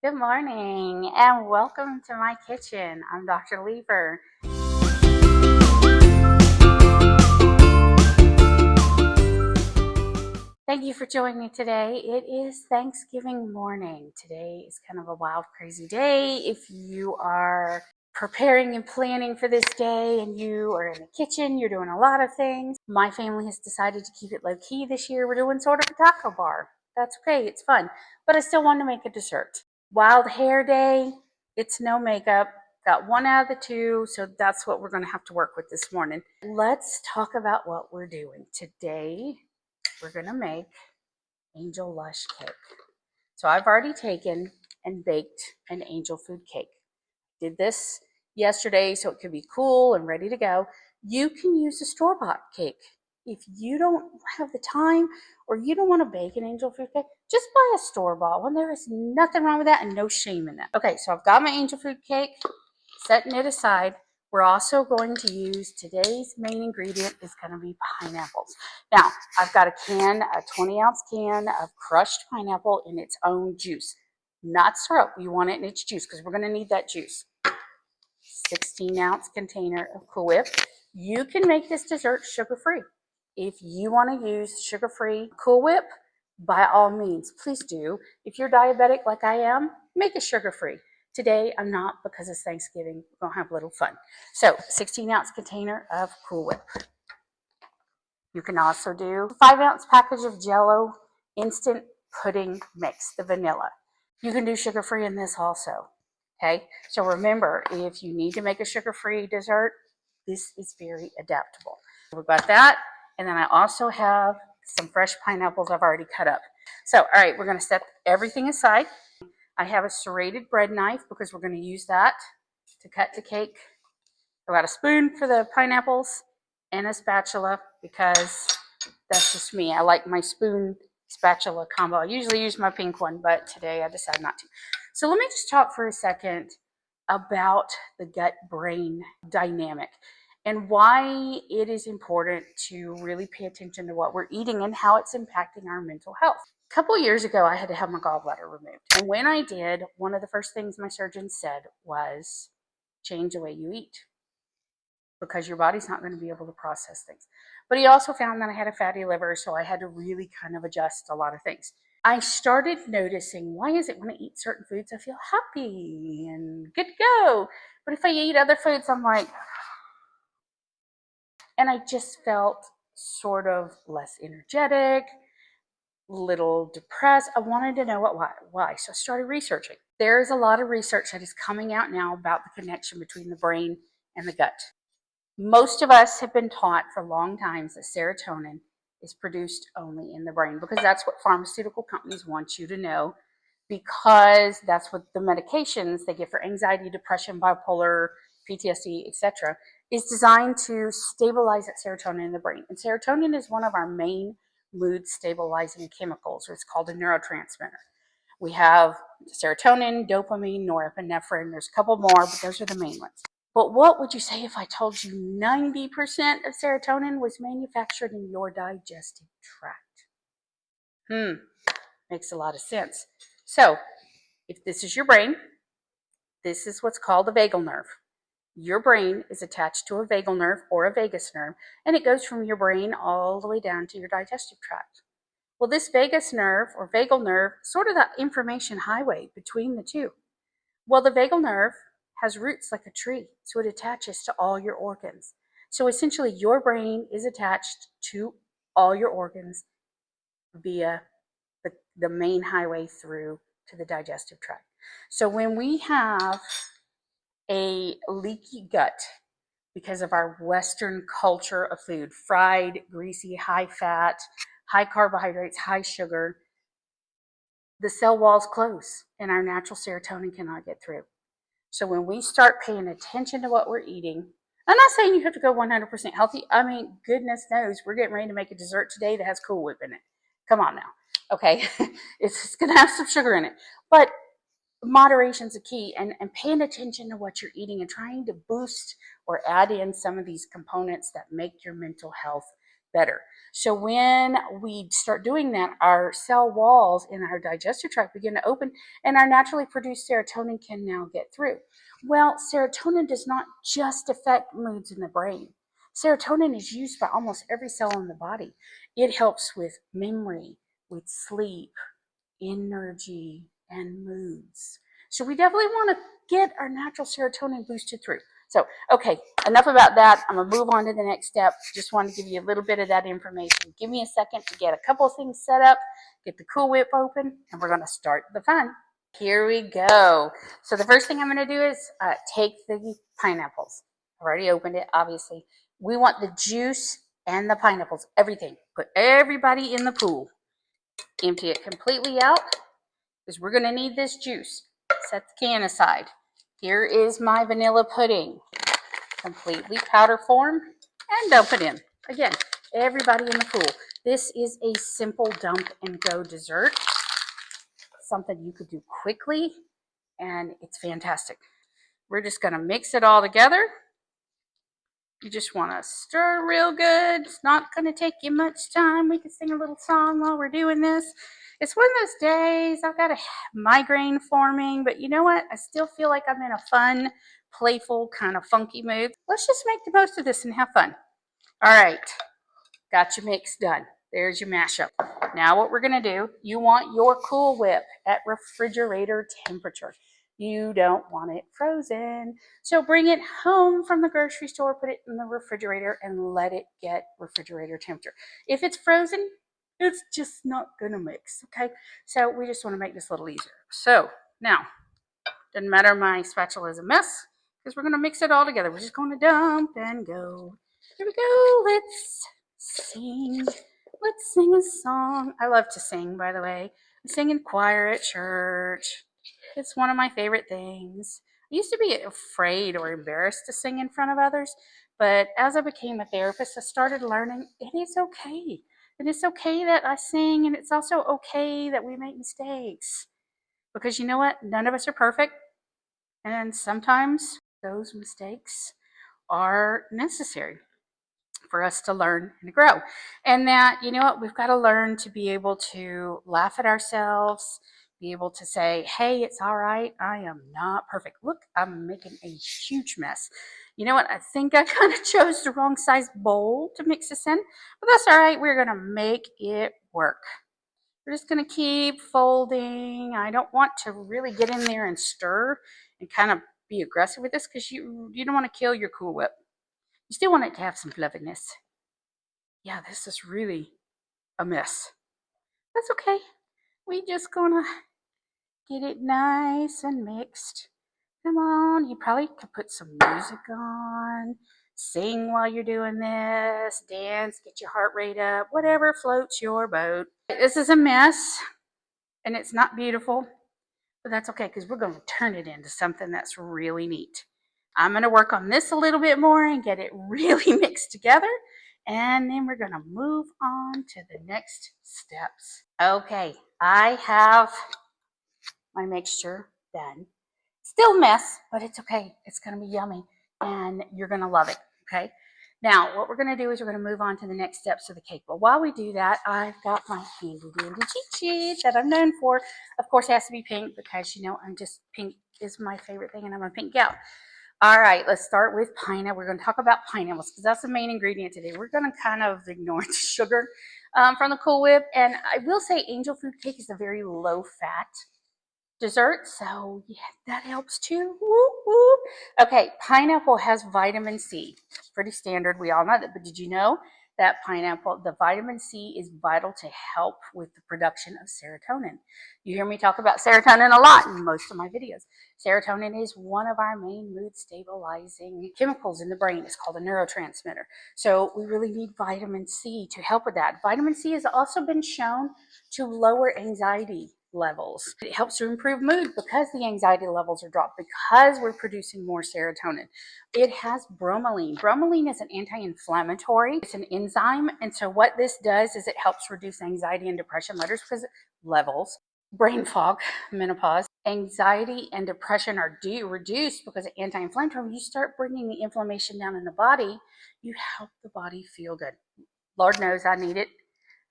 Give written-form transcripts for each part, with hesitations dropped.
Good morning and welcome to my kitchen. I'm Dr. Lever. Thank you for joining me today. It is Thanksgiving morning. Today is kind of a wild, crazy day. If you are preparing and planning for this day and you are in the kitchen, you're doing a lot of things. My family has decided to keep it low key this year. We're doing sort of a taco bar. That's okay, it's fun. But I still want to make a dessert. Wild hair day, it's no makeup. Got one out of the two, so that's what we're going to have to work with this morning. Let's talk about what we're doing today. We're going to make Angel Lush Cake. So I've already taken and baked an angel food cake. Did this yesterday so it could be cool and ready to go. You can use a store-bought cake. If you don't have the time or you don't want to bake an angel food cake, just buy a store-bought one. There is nothing wrong with that and no shame in that. Okay, so I've got my angel food cake, setting it aside. We're also going to use today's main ingredient is going to be pineapples. Now, I've got a 20-ounce can of crushed pineapple in its own juice. Not syrup. You want it in its juice because we're going to need that juice. 16-ounce container of Cool Whip. You can make this dessert sugar-free. If you want to use sugar-free Cool Whip, by all means, please do. If you're diabetic like I am, make it sugar-free. Today, I'm not because it's Thanksgiving. We're going to have a little fun. So, 16-ounce container of Cool Whip. You can also do a 5-ounce package of Jell-O instant pudding mix, the vanilla. You can do sugar-free in this also. Okay, so remember, if you need to make a sugar-free dessert, this is very adaptable. We've got that, and then I also have some fresh pineapples I've already cut up. So, all right, we're going to set everything aside. I have a serrated bread knife because we're going to use that to cut the cake. I've got a spoon for the pineapples and a spatula because that's just me. I like my spoon spatula combo. I usually use my pink one, but today I decided not to. So let me just talk for a second about the gut-brain dynamic and why it is important to really pay attention to what we're eating and how it's impacting our mental health. A couple of years ago, I had to have my gallbladder removed. And when I did, one of the first things my surgeon said was, change the way you eat because your body's not going to be able to process things. But he also found that I had a fatty liver, so I had to really kind of adjust a lot of things. I started noticing, why is it when I eat certain foods, I feel happy and good to go. But if I eat other foods, I'm like, and I just felt sort of less energetic, little depressed. I wanted to know why. So I started researching. There's a lot of research that is coming out now about the connection between the brain and the gut. Most of us have been taught for long times that serotonin is produced only in the brain because that's what pharmaceutical companies want you to know, because that's what the medications they give for anxiety, depression, bipolar, PTSD, etc., is designed to stabilize that serotonin in the brain. And serotonin is one of our main mood stabilizing chemicals, or it's called a neurotransmitter. We have serotonin, dopamine, norepinephrine. There's a couple more, but those are the main ones. But what would you say if I told you 90% of serotonin was manufactured in your digestive tract? Makes a lot of sense. So, if this is your brain, this is what's called the vagal nerve. Your brain is attached to a vagal nerve or a vagus nerve, and it goes from your brain all the way down to your digestive tract. Well, this vagus nerve or vagal nerve, sort of the information highway between the two. Well, the vagal nerve has roots like a tree, so it attaches to all your organs. So essentially, your brain is attached to all your organs via the main highway through to the digestive tract. So when we have a leaky gut because of our Western culture of food, fried, greasy, high fat, high carbohydrates, high sugar, the cell walls close and our natural serotonin cannot get through. So when we start paying attention to what we're eating, I'm not saying you have to go 100% healthy. I mean, goodness knows, we're getting ready to make a dessert today that has Cool Whip in it. Come on now. Okay. It's going to have some sugar in it. But moderation's a key, and paying attention to what you're eating and trying to boost or add in some of these components that make your mental health better. So when we start doing that, our cell walls in our digestive tract begin to open and our naturally produced serotonin can now get through. Well, serotonin does not just affect moods in the brain. Serotonin is used by almost every cell in the body. It helps with memory, with sleep, energy, and moods. So we definitely want to get our natural serotonin boosted through. So, okay, enough about that. I'm going to move on to the next step. Just wanted to give you a little bit of that information. Give me a second to get a couple of things set up, get the Cool Whip open, and we're going to start the fun. Here we go. So the first thing I'm going to do is take the pineapples. I've already opened it, obviously. We want the juice and the pineapples, everything. Put everybody in the pool. Empty it completely out because we're going to need this juice. Set the can aside. Here is my vanilla pudding, completely powder form, and dump it in. Again, everybody in the pool. This is a simple dump and go dessert, something you could do quickly, and it's fantastic. We're just going to mix it all together. You just want to stir real good. It's not going to take you much time. We can sing a little song while we're doing this. It's one of those days, I've got a migraine forming, but you know what? I still feel like I'm in a fun, playful, kind of funky mood. Let's just make the most of this and have fun. All right, got your mix done. There's your mashup. Now what we're going to do, you want your Cool Whip at refrigerator temperature. You don't want it frozen. So bring it home from the grocery store, put it in the refrigerator, and let it get refrigerator temperature. If it's frozen, it's just not going to mix, okay? So we just want to make this a little easier. So now, doesn't matter, my spatula is a mess because we're going to mix it all together. We're just going to dump and go. Here we go. Let's sing. Let's sing a song. I love to sing, by the way. I sing in choir at church. It's one of my favorite things. I used to be afraid or embarrassed to sing in front of others, but as I became a therapist, I started learning it is okay. It is okay that I sing, and it's also okay that we make mistakes. Because you know what? None of us are perfect, and sometimes those mistakes are necessary for us to learn and grow. And that, you know what, we've got to learn to be able to laugh at ourselves, be able to say, hey, it's all right. I am not perfect. Look, I'm making a huge mess. You know what? I think I kind of chose the wrong size bowl to mix this in, but that's all right. We're going to make it work. We're just going to keep folding. I don't want to really get in there and stir and kind of be aggressive with this because you don't want to kill your Cool Whip. You still want it to have some fluffiness. Yeah, this is really a mess. That's okay. We just gonna get it nice and mixed. Come on, you probably could put some music on, sing while you're doing this, dance, get your heart rate up, whatever floats your boat. This is a mess, and it's not beautiful, but that's okay because we're gonna turn it into something that's really neat. I'm going to work on this a little bit more and get it really mixed together. And then we're going to move on to the next steps. Okay, I have my mixture done. Still a mess, but it's okay. It's going to be yummy and you're going to love it, okay? Now, what we're going to do is we're going to move on to the next steps of the cake. But while we do that, I've got my handy dandy cheat sheet that I'm known for. Of course, it has to be pink because, you know, pink is my favorite thing and I'm a pink gal. All right, let's start with pineapple. We're going to talk about pineapples because that's the main ingredient today. We're going to kind of ignore the sugar from the Cool Whip. And I will say Angel Food Cake is a very low-fat dessert, so yeah, that helps too. Whoop, whoop. Okay, pineapple has vitamin C. It's pretty standard. We all know that. But did you know that the vitamin C is vital to help with the production of serotonin? You hear me talk about serotonin a lot in most of my videos. Serotonin is one of our main mood stabilizing chemicals in the brain. It's called a neurotransmitter. So we really need vitamin C to help with that. Vitamin C has also been shown to lower anxiety levels. It helps to improve mood because the anxiety levels are dropped, because we're producing more serotonin. It has bromelain. Bromelain is an anti-inflammatory. It's an enzyme. And so what this does is it helps reduce anxiety and depression levels, brain fog, menopause. Anxiety and depression are reduced because of anti-inflammatory. When you start bringing the inflammation down in the body, you help the body feel good. Lord knows I need it.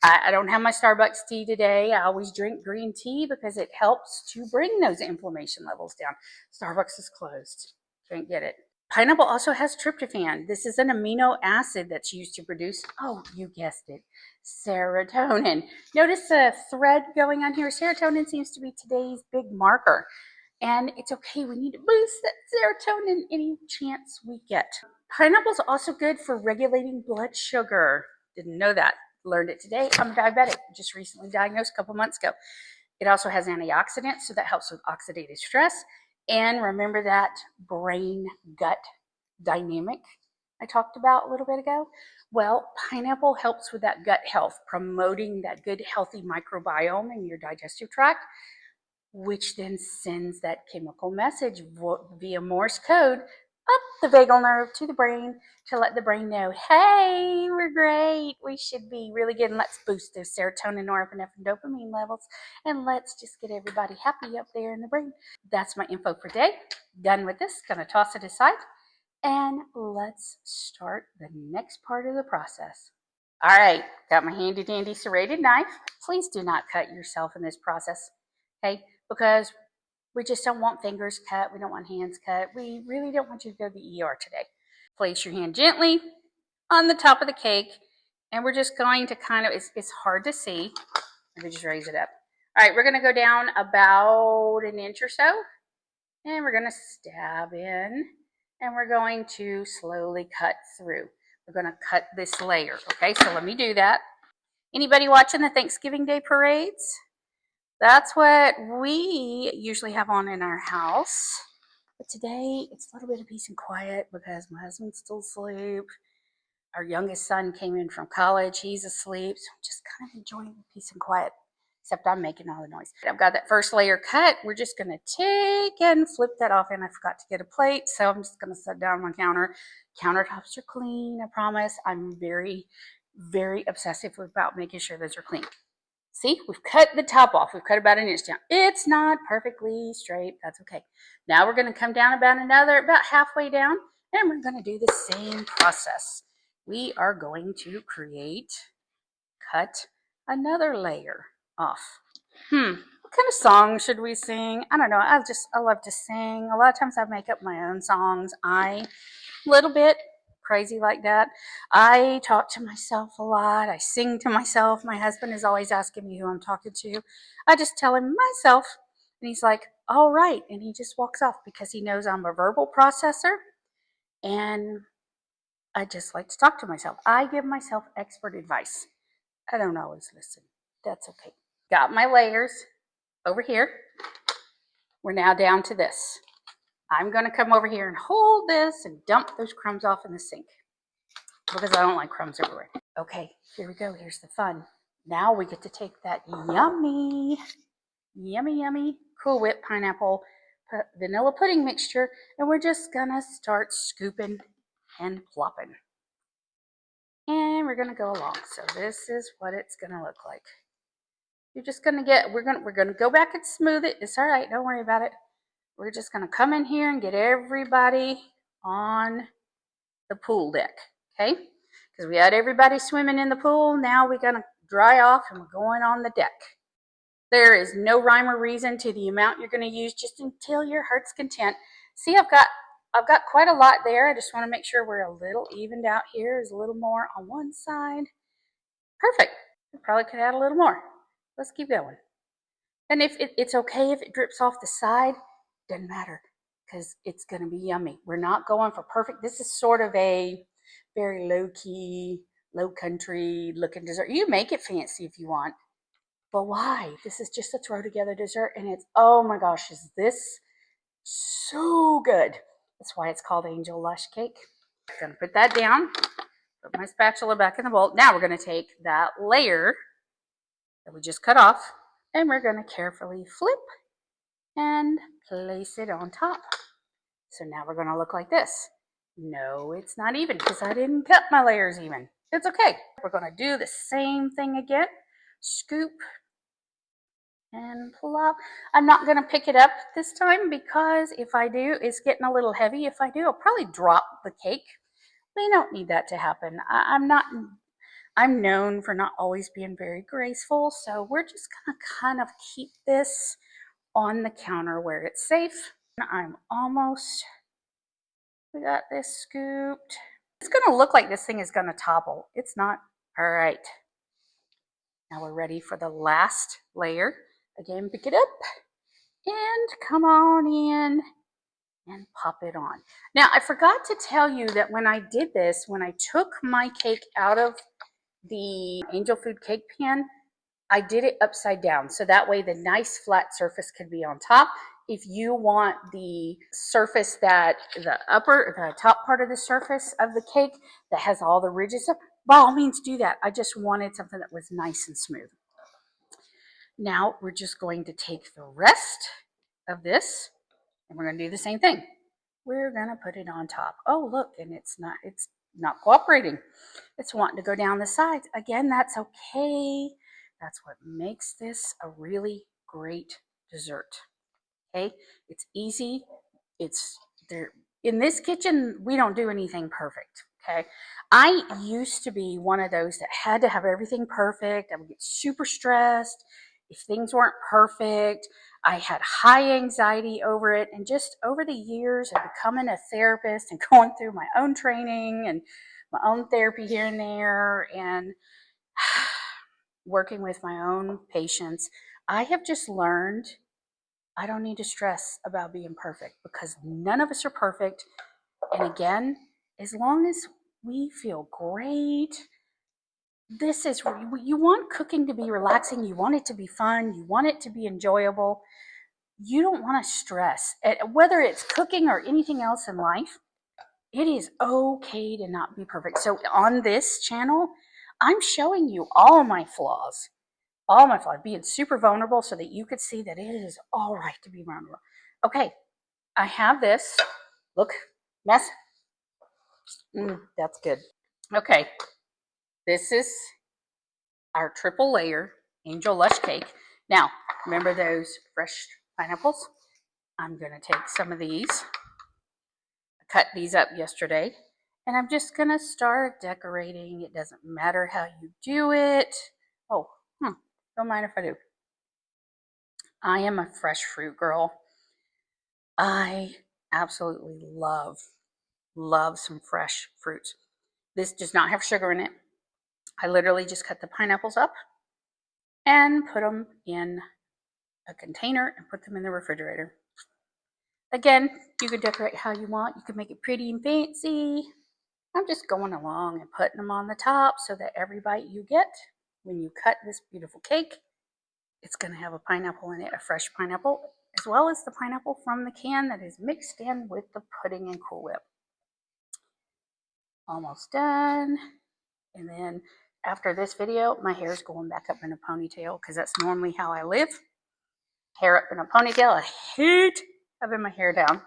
I don't have my Starbucks tea today. I always drink green tea because it helps to bring those inflammation levels down. Starbucks is closed. Can't get it. Pineapple also has tryptophan. This is an amino acid that's used to produce, oh, you guessed it, serotonin. Notice a thread going on here. Serotonin seems to be today's big marker. And it's okay. We need to boost that serotonin any chance we get. Pineapple's also good for regulating blood sugar. Didn't know that. Learned it today. I'm a diabetic, just recently diagnosed a couple months ago. It also has antioxidants, so that helps with oxidative stress. And remember that brain-gut dynamic I talked about a little bit ago? Well, pineapple helps with that gut health, promoting that good, healthy microbiome in your digestive tract, which then sends that chemical message via Morse code up the vagal nerve to the brain to let the brain know, hey, we're great. We should be really good. And let's boost those serotonin, norepinephrine, dopamine levels. And let's just get everybody happy up there in the brain. That's my info for today. Done with this. Gonna toss it aside. And let's start the next part of the process. All right, got my handy dandy serrated knife. Please do not cut yourself in this process, okay? Because we just don't want fingers cut. We don't want hands cut. We really don't want you to go to the ER today. Place your hand gently on the top of the cake, and we're just going to kind of, it's hard to see. Let me just raise it up. All right, we're going to go down about an inch or so, and we're going to stab in, and we're going to slowly cut through. We're going to cut this layer, okay? So let me do that. Anybody watching the Thanksgiving Day parades? That's what we usually have on in our house. But today, it's a little bit of peace and quiet because my husband's still asleep. Our youngest son came in from college. He's asleep. So I'm just kind of enjoying the peace and quiet, except I'm making all the noise. I've got that first layer cut. We're just going to take and flip that off. And I forgot to get a plate, so I'm just going to set down my counter. Countertops are clean, I promise. I'm very, very obsessive about making sure those are clean. See, we've cut the top off. We've cut about an inch down. It's not perfectly straight. That's okay. Now we're going to come down about halfway down, and we're going to do the same process. We are going to cut another layer off. What kind of song should we sing? I don't know. I love to sing. A lot of times I make up my own songs. Little bit crazy like that. I talk to myself a lot. I sing to myself. My husband is always asking me who I'm talking to. I just tell him myself, and he's like, all right. And he just walks off because he knows I'm a verbal processor, and I just like to talk to myself. I give myself expert advice. I don't always listen. That's okay. Got my layers over here. We're now down to this. I'm going to come over here and hold this and dump those crumbs off in the sink because I don't like crumbs everywhere. Okay, here we go. Here's the fun. Now we get to take that yummy Cool Whip pineapple vanilla pudding mixture, and we're just going to start scooping and plopping. And we're going to go along. So this is what it's going to look like. You're just going to we're going to go back and smooth it. It's all right. Don't worry about it. We're just going to come in here and get everybody on the pool deck, okay? Because we had everybody swimming in the pool. Now we're going to dry off and we're going on the deck. There is no rhyme or reason to the amount you're going to use, just until your heart's content. See, I've got quite a lot there. I just want to make sure we're a little evened out here. There's a little more on one side. Perfect. We probably could add a little more. Let's keep going. And if it's okay if it drips off the side, doesn't matter because it's going to be yummy. We're not going for perfect. This is sort of a very low-key, low-country looking dessert. You make it fancy if you want, but why? This is just a throw-together dessert, and it's, oh my gosh, is this so good. That's why it's called Angel Lush Cake. I'm going to put that down, put my spatula back in the bowl. Now we're going to take that layer that we just cut off, and we're going to carefully flip and place it on top. So now we're going to look like this. No, it's not even because I didn't cut my layers even. It's okay. We're going to do the same thing again. Scoop and plop. I'm not going to pick it up this time because if I do, it's getting a little heavy. If I do, I'll probably drop the cake. We don't need that to happen. I'm not I'm known for not always being very graceful, so we're just gonna kind of keep this on the counter where it's safe. I'm almost, we got this scooped. It's gonna look like this thing is gonna topple. It's not. All right. Now we're ready for the last layer. Again, pick it up and come on in and pop it on. Now, I forgot to tell you that when I did this, when I took my cake out of the Angel Food cake pan, I did it upside down. So that way the nice flat surface could be on top. If you want the surface that the top part of the surface of the cake that has all the ridges up, by all means do that. I just wanted something that was nice and smooth. Now we're just going to take the rest of this and we're going to do the same thing. We're going to put it on top. Oh, look, and it's not cooperating. It's wanting to go down the sides. Again, that's okay. That's what makes this a really great dessert. Okay, it's easy. It's there. In this kitchen, we don't do anything perfect. Okay, I used to be one of those that had to have everything perfect. I would get super stressed if things weren't perfect. I had high anxiety over it, and just over the years of becoming a therapist and going through my own training and my own therapy here and there, and working with my own patients, I have just learned I don't need to stress about being perfect because none of us are perfect. And again, as long as we feel great, this is, you want cooking to be relaxing, you want it to be fun, you want it to be enjoyable. You don't want to stress. Whether it's cooking or anything else in life, it is okay to not be perfect. So on this channel, I'm showing you all my flaws, being super vulnerable so that you could see that it is all right to be vulnerable. Okay, I have this. Look, mess. That's good. Okay, this is our triple layer Angel Lush Cake. Now, remember those fresh pineapples? I'm going to take some of these. I cut these up yesterday. And I'm just going to start decorating. It doesn't matter how you do it. Oh, don't mind if I do. I am a fresh fruit girl. I absolutely love some fresh fruits. This does not have sugar in it. I literally just cut the pineapples up and put them in a container and put them in the refrigerator. Again, you could decorate how you want. You could make it pretty and fancy. I'm just going along and putting them on the top so that every bite you get when you cut this beautiful cake, it's going to have a pineapple in it, a fresh pineapple, as well as the pineapple from the can that is mixed in with the pudding and Cool Whip. Almost done. And then after this video, my hair is going back up in a ponytail because that's normally how I live. Hair up in a ponytail. I hate having my hair down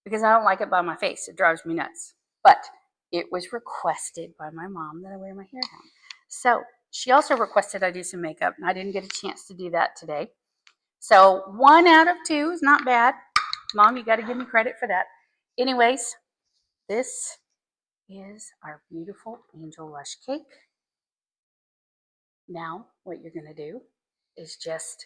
because I don't like it by my face. It drives me nuts. But it was requested by my mom that I wear my hair down. So she also requested I do some makeup, and I didn't get a chance to do that today. So 1 out of 2 is not bad. Mom, you got to give me credit for that. Anyways, this is our beautiful Angel Lush Cake. Now, what you're going to do is just,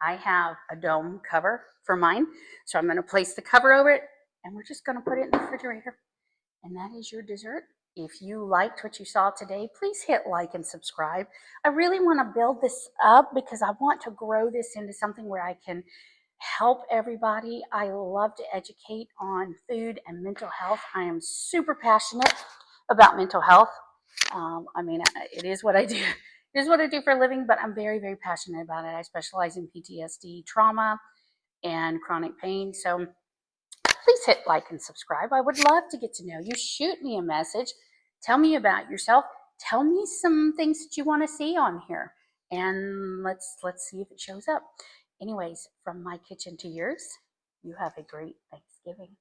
I have a dome cover for mine. So I'm going to place the cover over it, and we're just going to put it in the refrigerator. And that is your dessert. If you liked what you saw today, please hit like and subscribe. I really want to build this up because I want to grow this into something where I can help everybody. I love to educate on food and mental health. I am super passionate about mental health. It is what I do. It is what I do for a living, but I'm very, very passionate about it. I specialize in PTSD, trauma, and chronic pain. So please hit like and subscribe. I would love to get to know you. Shoot me a message. Tell me about yourself. Tell me some things that you want to see on here. And let's see if it shows up. Anyways, from my kitchen to yours, you have a great Thanksgiving.